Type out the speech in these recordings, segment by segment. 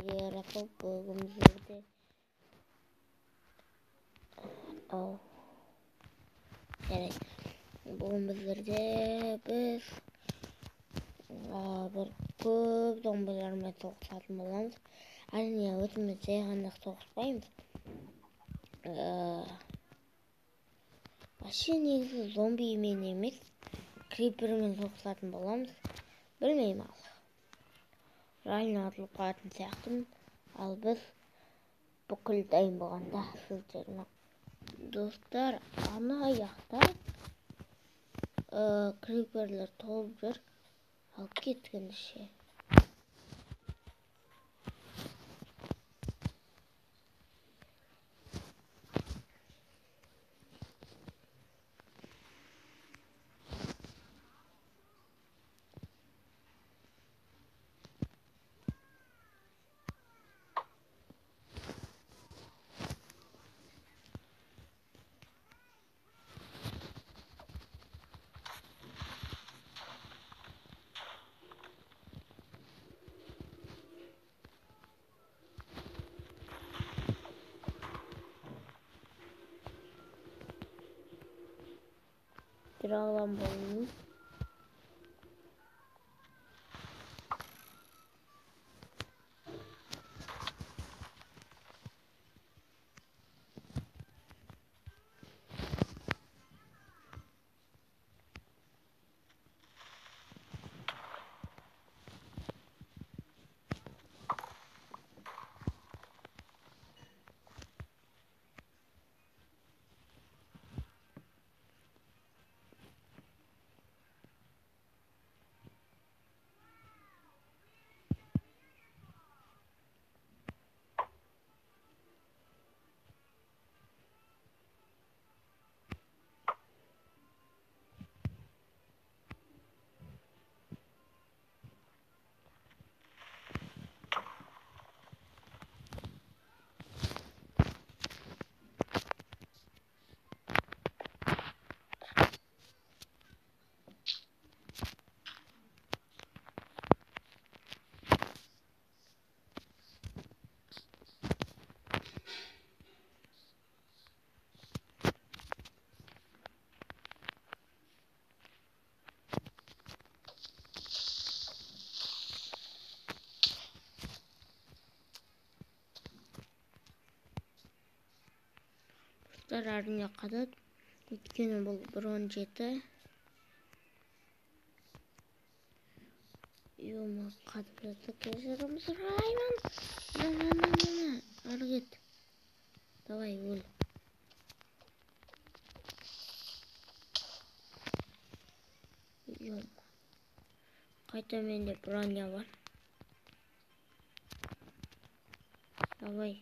Yaratılıp bölgümüzde evet bölgümüzde biz bir köp zombilerle soğuşатын bolamız. Әрине өзіміз жай ғана соғыспаймыз. Вообще негізі зомбимен емес, крипермен соғысатын боламыз. Білмеймін ал. Реально атылып қалатын сияқтымын. Ал біз бүкіл дайын болғанда сіздермен достар ана жақта криперлер толып жүр. Ал кеткенше. Bir alan boyunu. Әрине қадат. Өйткені бұл 1.17. Юма қадатты кешірім сұраймын. Ары кет. Давай өл. Юма. Қайта менде броня бар. Давай.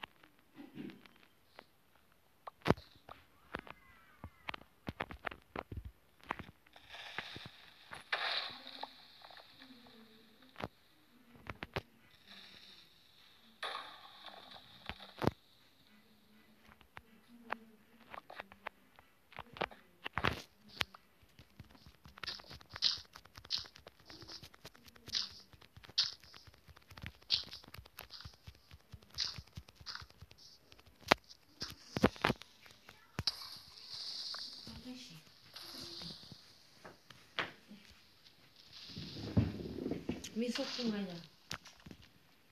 Мен соқтың қайда?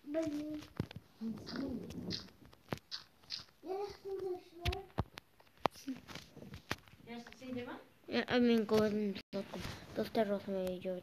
Білмеймін. Сенде ма? Мен көрдім. Достар осымен видео